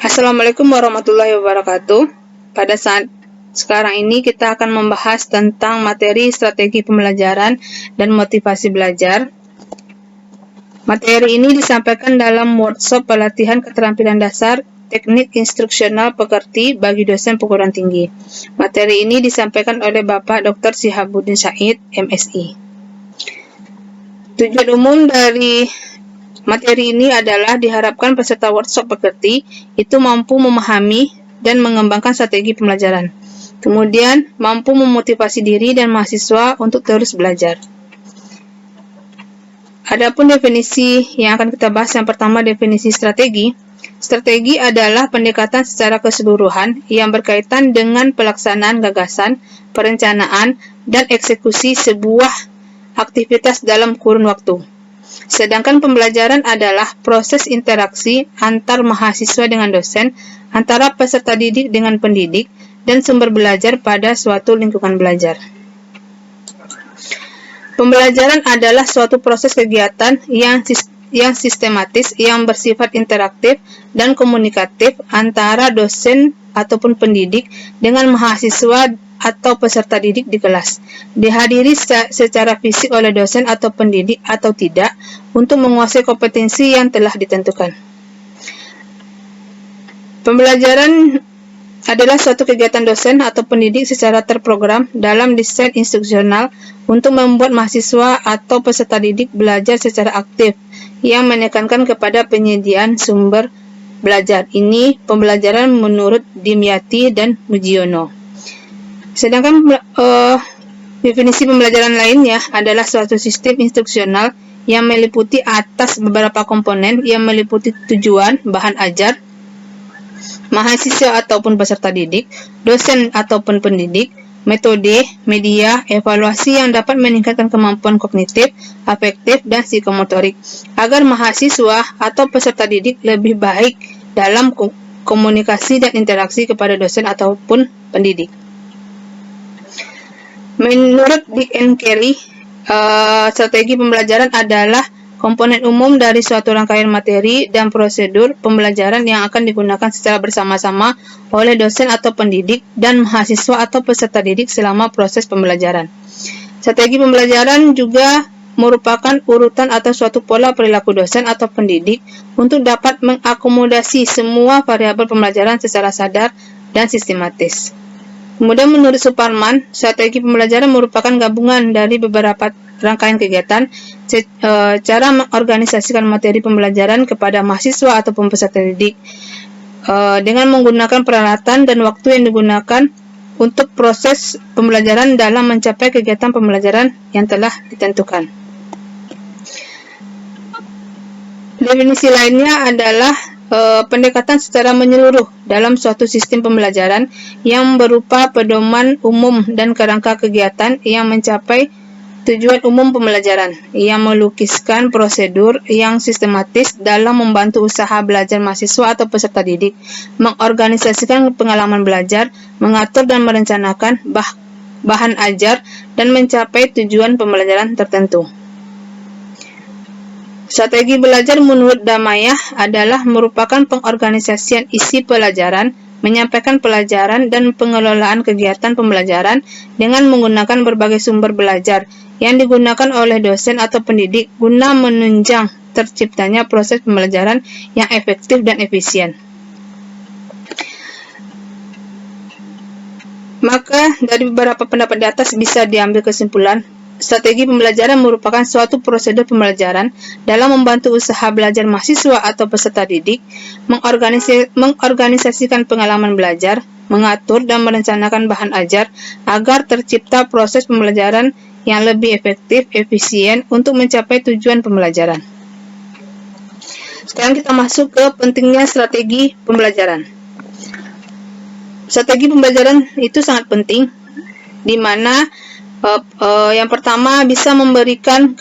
Assalamualaikum warahmatullahi wabarakatuh. Pada saat sekarang ini kita akan membahas tentang materi strategi pembelajaran dan motivasi belajar. Materi ini disampaikan dalam workshop pelatihan keterampilan dasar teknik instruksional pekerti bagi dosen perguruan tinggi. Materi ini disampaikan oleh Bapak Dr. Syihabuddin Said, MSI. Tujuan umum dari materi ini adalah diharapkan peserta workshop pekerti itu mampu memahami dan mengembangkan strategi pembelajaran. Kemudian, mampu memotivasi diri dan mahasiswa untuk terus belajar. Adapun definisi yang akan kita bahas, yang pertama definisi strategi. Strategi adalah pendekatan secara keseluruhan yang berkaitan dengan pelaksanaan gagasan, perencanaan, dan eksekusi sebuah aktivitas dalam kurun waktu. Sedangkan pembelajaran adalah proses interaksi antar mahasiswa dengan dosen, antara peserta didik dengan pendidik, dan sumber belajar pada suatu lingkungan belajar. Pembelajaran adalah suatu proses kegiatan yang sistematis, yang bersifat interaktif dan komunikatif antara dosen ataupun pendidik dengan mahasiswa atau peserta didik di kelas, dihadiri secara fisik oleh dosen atau pendidik atau tidak, untuk menguasai kompetensi yang telah ditentukan. Pembelajaran adalah suatu kegiatan dosen atau pendidik secara terprogram dalam desain instruksional untuk membuat mahasiswa atau peserta didik belajar secara aktif, yang menekankan kepada penyediaan sumber belajar. Ini pembelajaran menurut Dimyati dan Mujiono. Sedangkan definisi pembelajaran lainnya adalah suatu sistem instruksional yang meliputi atas beberapa komponen yang meliputi tujuan, bahan ajar, mahasiswa ataupun peserta didik, dosen ataupun pendidik, metode, media, evaluasi yang dapat meningkatkan kemampuan kognitif, afektif, dan psikomotorik, agar mahasiswa atau peserta didik lebih baik dalam komunikasi dan interaksi kepada dosen ataupun pendidik. Menurut Dick and Carey, strategi pembelajaran adalah komponen umum dari suatu rangkaian materi dan prosedur pembelajaran yang akan digunakan secara bersama-sama oleh dosen atau pendidik dan mahasiswa atau peserta didik selama proses pembelajaran. Strategi pembelajaran juga merupakan urutan atau suatu pola perilaku dosen atau pendidik untuk dapat mengakomodasi semua variabel pembelajaran secara sadar dan sistematis. Kemudian menurut Suparman, strategi pembelajaran merupakan gabungan dari beberapa rangkaian kegiatan, cara mengorganisasikan materi pembelajaran kepada mahasiswa ataupun peserta didik, dengan menggunakan peralatan dan waktu yang digunakan untuk proses pembelajaran dalam mencapai kegiatan pembelajaran yang telah ditentukan. Definisi lainnya adalah pendekatan secara menyeluruh dalam suatu sistem pembelajaran yang berupa pedoman umum dan kerangka kegiatan yang mencapai tujuan umum pembelajaran, yang melukiskan prosedur yang sistematis dalam membantu usaha belajar mahasiswa atau peserta didik, mengorganisasikan pengalaman belajar, mengatur dan merencanakan bahan ajar, dan mencapai tujuan pembelajaran tertentu. Strategi belajar menurut Damayah adalah merupakan pengorganisasian isi pelajaran, menyampaikan pelajaran, dan pengelolaan kegiatan pembelajaran dengan menggunakan berbagai sumber belajar yang digunakan oleh dosen atau pendidik guna menunjang terciptanya proses pembelajaran yang efektif dan efisien. Maka, dari beberapa pendapat di atas bisa diambil kesimpulan, strategi pembelajaran merupakan suatu prosedur pembelajaran dalam membantu usaha belajar mahasiswa atau peserta didik, mengorganisasikan pengalaman belajar, mengatur dan merencanakan bahan ajar agar tercipta proses pembelajaran yang lebih efektif, efisien untuk mencapai tujuan pembelajaran. Sekarang kita masuk ke pentingnya strategi pembelajaran. Strategi pembelajaran itu sangat penting, di mana yang pertama bisa memberikan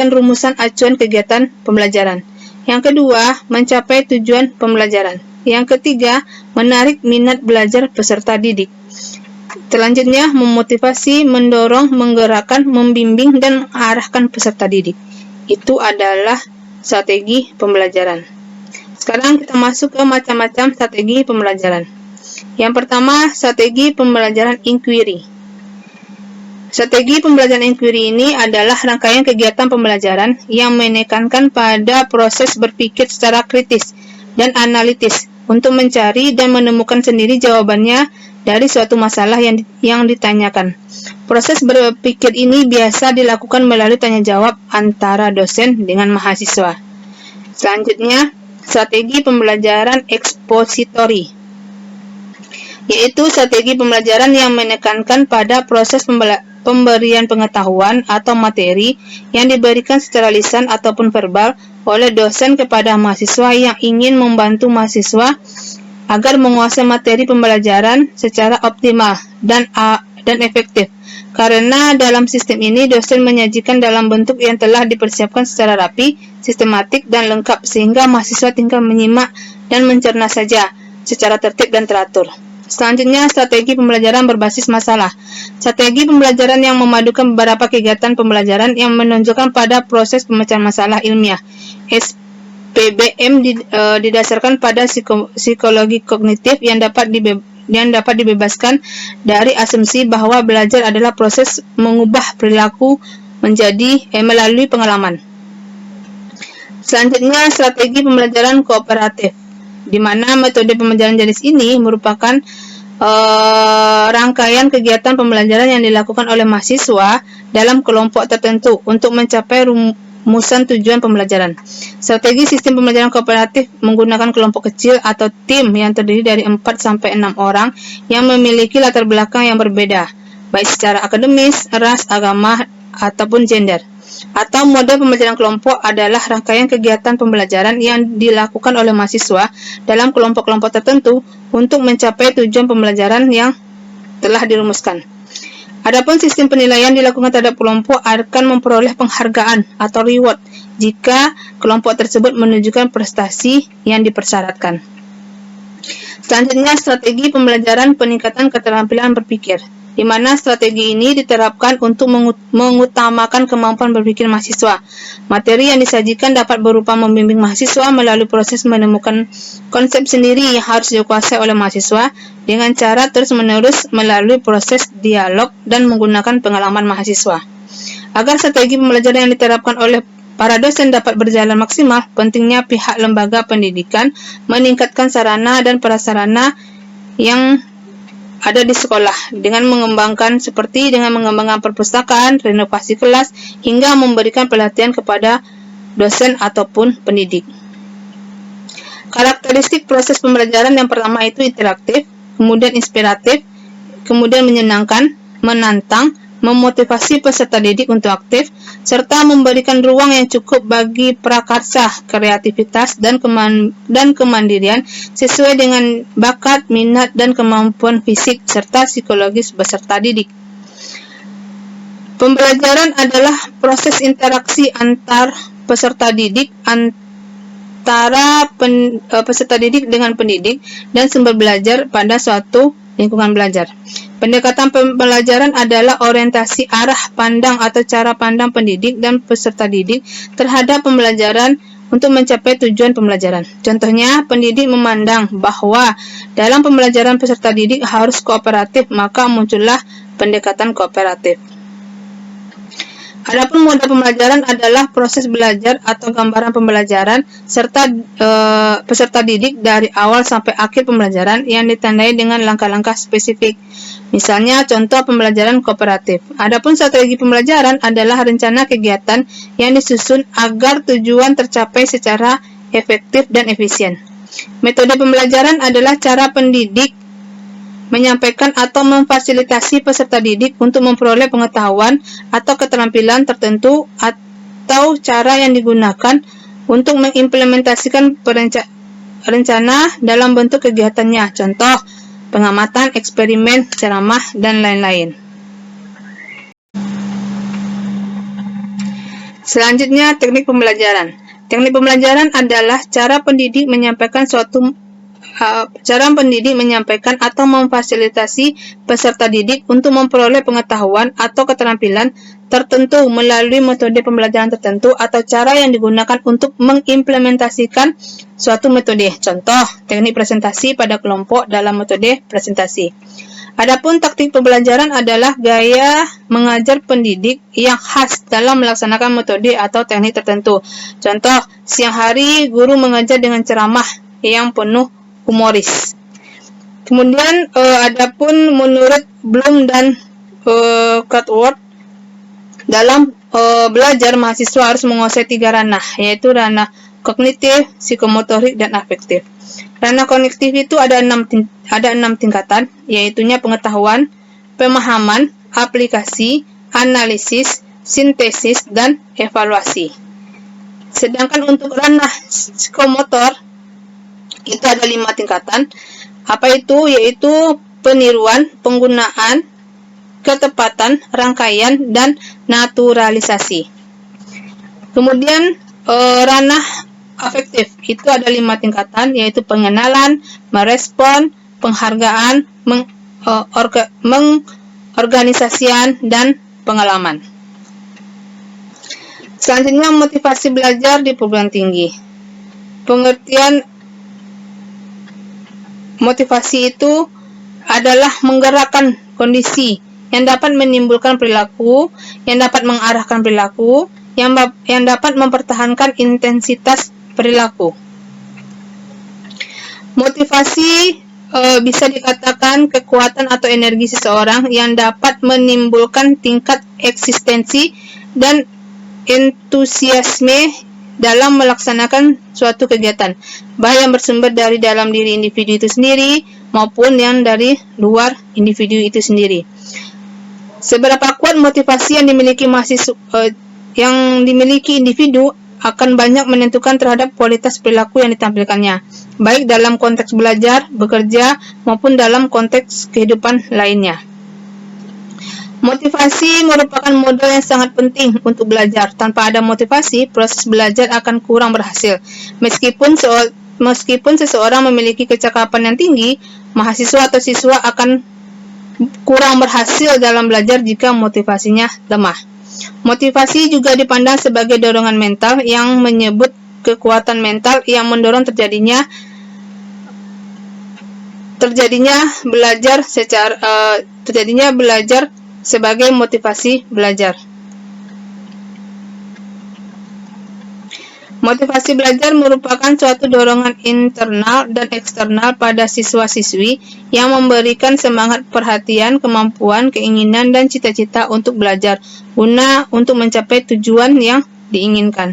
rumusan acuan kegiatan pembelajaran. Yang kedua, mencapai tujuan pembelajaran. Yang ketiga, menarik minat belajar peserta didik. Selanjutnya, memotivasi, mendorong, menggerakkan, membimbing, dan mengarahkan peserta didik. Itu adalah strategi pembelajaran. Sekarang kita masuk ke macam-macam strategi pembelajaran. Yang pertama, strategi pembelajaran inquiry. Strategi pembelajaran inquiry ini adalah rangkaian kegiatan pembelajaran yang menekankan pada proses berpikir secara kritis dan analitis untuk mencari dan menemukan sendiri jawabannya dari suatu masalah yang ditanyakan. Proses berpikir ini biasa dilakukan melalui tanya jawab antara dosen dengan mahasiswa. Selanjutnya, strategi pembelajaran ekspositori, yaitu strategi pembelajaran yang menekankan pada proses pemberian pengetahuan atau materi yang diberikan secara lisan ataupun verbal oleh dosen kepada mahasiswa yang ingin membantu mahasiswa agar menguasai materi pembelajaran secara optimal dan efektif. Karena dalam sistem ini dosen menyajikan dalam bentuk yang telah dipersiapkan secara rapi, sistematik, dan lengkap sehingga mahasiswa tinggal menyimak dan mencerna saja secara tertib dan teratur. Selanjutnya, strategi pembelajaran berbasis masalah. Strategi pembelajaran yang memadukan beberapa kegiatan pembelajaran yang menunjukkan pada proses pemecahan masalah ilmiah. SPBM didasarkan pada psikologi kognitif yang dapat dibebaskan dari asumsi bahwa belajar adalah proses mengubah perilaku melalui pengalaman. Selanjutnya, strategi pembelajaran kooperatif, di mana metode pembelajaran jenis ini merupakan rangkaian kegiatan pembelajaran yang dilakukan oleh mahasiswa dalam kelompok tertentu untuk mencapai rumusan tujuan pembelajaran. Strategi sistem pembelajaran kooperatif menggunakan kelompok kecil atau tim yang terdiri dari 4-6 orang yang memiliki latar belakang yang berbeda, baik secara akademis, ras, agama, ataupun gender. Atau model pembelajaran kelompok adalah rangkaian kegiatan pembelajaran yang dilakukan oleh mahasiswa dalam kelompok-kelompok tertentu untuk mencapai tujuan pembelajaran yang telah dirumuskan. Adapun sistem penilaian dilakukan terhadap kelompok akan memperoleh penghargaan atau reward jika kelompok tersebut menunjukkan prestasi yang dipersyaratkan. Selanjutnya, strategi pembelajaran peningkatan keterampilan berpikir, di mana strategi ini diterapkan untuk mengutamakan kemampuan berpikir mahasiswa. Materi yang disajikan dapat berupa membimbing mahasiswa melalui proses menemukan konsep sendiri yang harus dikuasai oleh mahasiswa dengan cara terus-menerus melalui proses dialog dan menggunakan pengalaman mahasiswa. Agar strategi pembelajaran yang diterapkan oleh para dosen dapat berjalan maksimal, pentingnya pihak lembaga pendidikan meningkatkan sarana dan prasarana yang ada di sekolah dengan mengembangkan perpustakaan, renovasi kelas, hingga memberikan pelatihan kepada dosen ataupun pendidik. Karakteristik proses pembelajaran yang pertama itu interaktif, kemudian inspiratif, kemudian menyenangkan, menantang, memotivasi peserta didik untuk aktif, serta memberikan ruang yang cukup bagi prakarsa, kreativitas, dan kemandirian sesuai dengan bakat, minat, dan kemampuan fisik serta psikologis peserta didik. Pembelajaran adalah proses interaksi antar peserta didik, peserta didik dengan pendidik, dan sumber belajar pada suatu lingkungan belajar. Pendekatan pembelajaran adalah orientasi arah pandang atau cara pandang pendidik dan peserta didik terhadap pembelajaran untuk mencapai tujuan pembelajaran. Contohnya, pendidik memandang bahwa dalam pembelajaran peserta didik harus kooperatif, maka muncullah pendekatan kooperatif. Adapun model pembelajaran adalah proses belajar atau gambaran pembelajaran serta peserta didik dari awal sampai akhir pembelajaran yang ditandai dengan langkah-langkah spesifik. Misalnya, contoh pembelajaran kooperatif. Adapun strategi pembelajaran adalah rencana kegiatan yang disusun agar tujuan tercapai secara efektif dan efisien. Metode pembelajaran adalah cara pendidik menyampaikan atau memfasilitasi peserta didik untuk memperoleh pengetahuan atau keterampilan tertentu atau cara yang digunakan untuk mengimplementasikan rencana dalam bentuk kegiatannya. Contoh, pengamatan, eksperimen, ceramah, dan lain-lain. Selanjutnya, teknik pembelajaran. Teknik pembelajaran adalah cara pendidik menyampaikan suatu pendidik menyampaikan atau memfasilitasi peserta didik untuk memperoleh pengetahuan atau keterampilan tertentu melalui metode pembelajaran tertentu atau cara yang digunakan untuk mengimplementasikan suatu metode. Contoh, teknik presentasi pada kelompok dalam metode presentasi. Adapun taktik pembelajaran adalah gaya mengajar pendidik yang khas dalam melaksanakan metode atau teknik tertentu. Contoh, siang hari guru mengajar dengan ceramah yang penuh humoris. Kemudian adapun menurut Bloom dan Cutworth, dalam belajar mahasiswa harus menguasai 3 ranah, yaitu ranah kognitif, psikomotorik, dan afektif. Ranah kognitif itu ada 6 tingkatan, yaitunya pengetahuan, pemahaman, aplikasi, analisis, sintesis, dan evaluasi. Sedangkan untuk ranah psikomotor itu ada 5 tingkatan. Apa itu? Yaitu peniruan, penggunaan, ketepatan, rangkaian, dan naturalisasi. Kemudian ranah afektif itu ada 5 tingkatan, yaitu pengenalan, merespon, penghargaan, mengorganisasian, dan pengalaman. Selanjutnya, motivasi belajar di perguruan tinggi. Pengertian motivasi itu adalah menggerakkan kondisi yang dapat menimbulkan perilaku, yang dapat mengarahkan perilaku, yang dapat mempertahankan intensitas perilaku. Motivasi bisa dikatakan kekuatan atau energi seseorang yang dapat menimbulkan tingkat eksistensi dan entusiasme dalam melaksanakan suatu kegiatan, baik yang bersumber dari dalam diri individu itu sendiri maupun yang dari luar individu itu sendiri. Seberapa kuat motivasi yang dimiliki individu akan banyak menentukan terhadap kualitas perilaku yang ditampilkannya, baik dalam konteks belajar, bekerja, maupun dalam konteks kehidupan lainnya. Motivasi merupakan modal yang sangat penting untuk belajar. Tanpa ada motivasi, proses belajar akan kurang berhasil. Meskipun seseorang memiliki kecakapan yang tinggi, mahasiswa atau siswa akan kurang berhasil dalam belajar jika motivasinya lemah. Motivasi juga dipandang sebagai dorongan mental yang menyebut kekuatan mental yang mendorong terjadinya belajar sebagai motivasi belajar. Motivasi belajar merupakan suatu dorongan internal dan eksternal pada siswa-siswi yang memberikan semangat, perhatian, kemampuan, keinginan, dan cita-cita untuk belajar guna untuk mencapai tujuan yang diinginkan.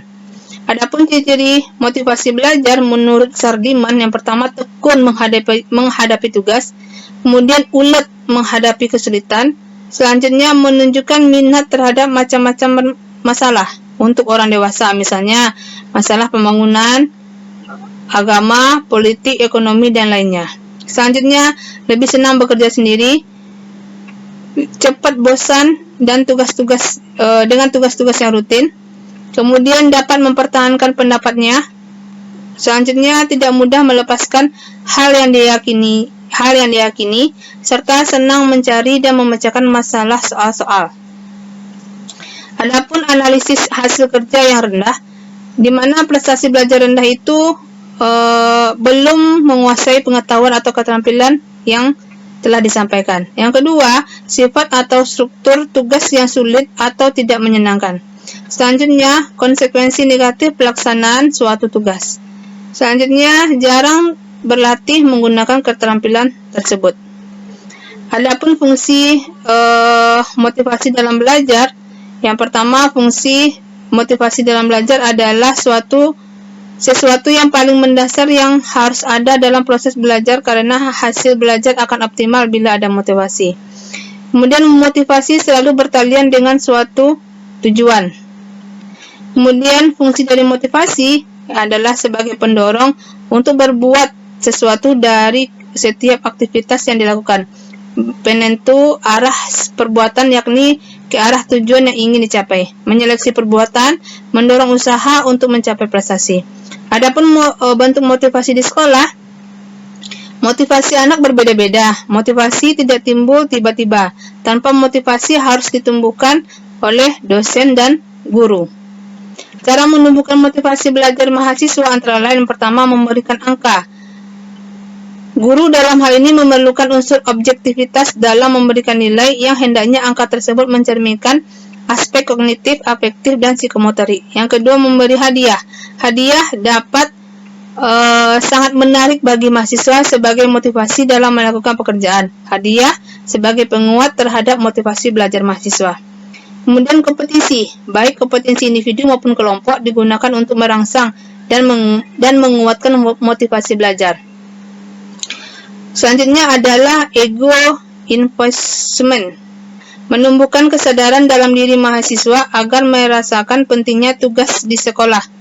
Adapun ciri-ciri motivasi belajar menurut Sardiman, yang pertama tekun menghadapi tugas, kemudian ulet menghadapi kesulitan, selanjutnya menunjukkan minat terhadap macam-macam masalah. Untuk orang dewasa, misalnya masalah pembangunan, agama, politik, ekonomi, dan lainnya. Selanjutnya, lebih senang bekerja sendiri, cepat bosan dan dengan tugas-tugas yang rutin. Kemudian dapat mempertahankan pendapatnya. Selanjutnya, tidak mudah melepaskan hal yang diyakini, serta senang mencari dan memecahkan masalah soal-soal. Adapun analisis hasil kerja yang rendah, di mana prestasi belajar rendah itu belum menguasai pengetahuan atau keterampilan yang telah disampaikan. Yang kedua, sifat atau struktur tugas yang sulit atau tidak menyenangkan. Selanjutnya, konsekuensi negatif pelaksanaan suatu tugas. Selanjutnya, jarang berlatih menggunakan keterampilan tersebut. Adapun fungsi motivasi dalam belajar, yang pertama, fungsi motivasi dalam belajar adalah sesuatu yang paling mendasar yang harus ada dalam proses belajar, karena hasil belajar akan optimal bila ada motivasi. Kemudian, motivasi selalu bertalian dengan suatu tujuan. Kemudian, fungsi dari motivasi adalah sebagai pendorong untuk berbuat sesuatu dari setiap aktivitas yang dilakukan. Penentu arah perbuatan, yakni ke arah tujuan yang ingin dicapai. Menyeleksi perbuatan, mendorong usaha untuk mencapai prestasi. Adapun bentuk motivasi di sekolah, Motivasi anak berbeda-beda. Motivasi tidak timbul tiba-tiba. Tanpa motivasi harus ditumbuhkan oleh dosen dan guru. Cara menumbuhkan motivasi belajar mahasiswa antara lain pertama memberikan angka. Guru dalam hal ini memerlukan unsur objektivitas dalam memberikan nilai yang hendaknya angka tersebut mencerminkan aspek kognitif, afektif, dan psikomotorik. Yang kedua, memberi hadiah. Hadiah dapat sangat menarik bagi mahasiswa sebagai motivasi dalam melakukan pekerjaan. Hadiah sebagai penguat terhadap motivasi belajar mahasiswa. Kemudian kompetisi, baik kompetensi individu maupun kelompok digunakan untuk merangsang dan menguatkan motivasi belajar. Selanjutnya adalah ego investment, menumbuhkan kesadaran dalam diri mahasiswa agar merasakan pentingnya tugas di sekolah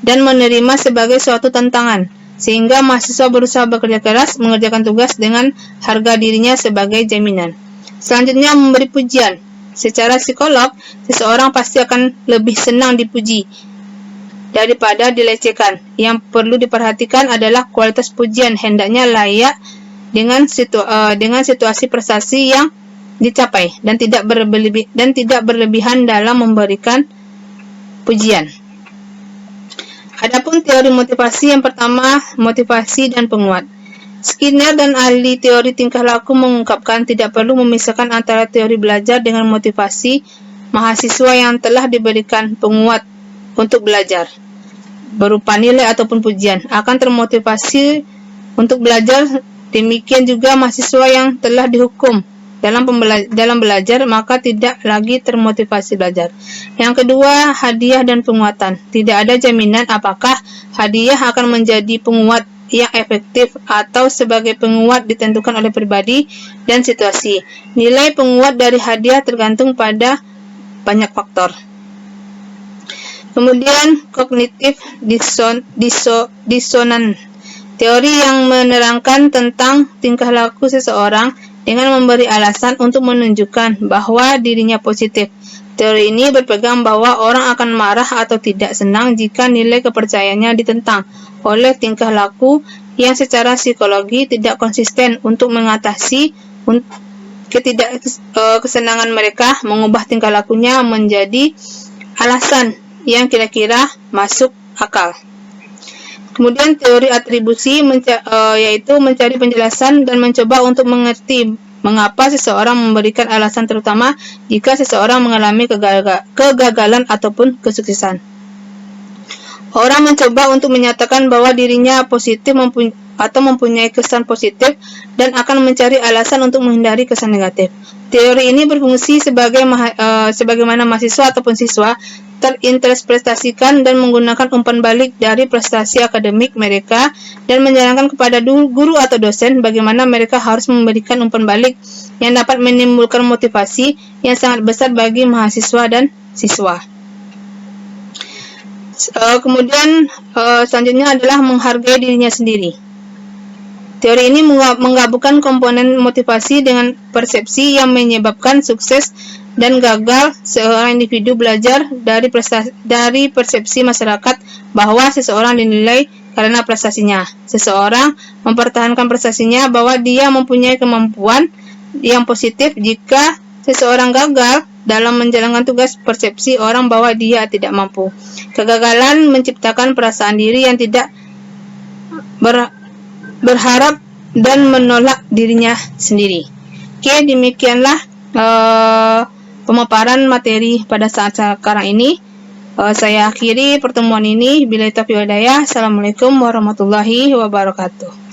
dan menerima sebagai suatu tantangan, sehingga mahasiswa berusaha bekerja keras mengerjakan tugas dengan harga dirinya sebagai jaminan. Selanjutnya, memberi pujian. Secara psikolog, seseorang pasti akan lebih senang dipuji daripada dilecehkan. Yang perlu diperhatikan adalah kualitas pujian, hendaknya layak dengan situasi prestasi yang dicapai dan tidak berlebihan dalam memberikan pujian. Adapun teori motivasi yang pertama, motivasi dan penguat. Skinner dan ahli teori tingkah laku mengungkapkan tidak perlu memisahkan antara teori belajar dengan motivasi mahasiswa yang telah diberikan penguat untuk belajar, berupa nilai ataupun pujian, akan termotivasi untuk belajar. Demikian juga mahasiswa yang telah dihukum dalam belajar, maka tidak lagi termotivasi belajar. Yang kedua, hadiah dan penguatan. Tidak ada jaminan apakah hadiah akan menjadi penguat yang efektif atau sebagai penguat ditentukan oleh pribadi dan situasi. Nilai penguat dari hadiah tergantung pada banyak faktor. Kemudian, kognitif disonan. Teori yang menerangkan tentang tingkah laku seseorang dengan memberi alasan untuk menunjukkan bahwa dirinya positif. Teori ini berpegang bahwa orang akan marah atau tidak senang jika nilai kepercayaannya ditentang oleh tingkah laku yang secara psikologi tidak konsisten. Untuk mengatasi ketidakkesenangan mereka, mengubah tingkah lakunya menjadi alasan yang kira-kira masuk akal. Kemudian teori atribusi yaitu mencari penjelasan dan mencoba untuk mengerti mengapa seseorang memberikan alasan, terutama jika seseorang mengalami kegagalan ataupun kesuksesan. Orang mencoba untuk menyatakan bahwa dirinya positif atau mempunyai kesan positif dan akan mencari alasan untuk menghindari kesan negatif. Teori ini berfungsi sebagaimana mahasiswa ataupun siswa terinterpretasikan dan menggunakan umpan balik dari prestasi akademik mereka dan menyarankan kepada guru atau dosen bagaimana mereka harus memberikan umpan balik yang dapat menimbulkan motivasi yang sangat besar bagi mahasiswa dan siswa. Kemudian selanjutnya adalah menghargai dirinya sendiri. Teori ini menggabungkan komponen motivasi dengan persepsi yang menyebabkan sukses dan gagal seorang individu belajar dari persepsi masyarakat bahwa seseorang dinilai karena prestasinya. Seseorang mempertahankan prestasinya bahwa dia mempunyai kemampuan yang positif. Jika seseorang gagal dalam menjalankan tugas, persepsi orang bahwa dia tidak mampu. Kegagalan menciptakan perasaan diri yang tidak berharap dan menolak dirinya sendiri. Oke, demikianlah pemaparan materi pada saat sekarang ini. Saya akhiri pertemuan ini. Billahi taufiq wal hidayah. Assalamualaikum warahmatullahi wabarakatuh.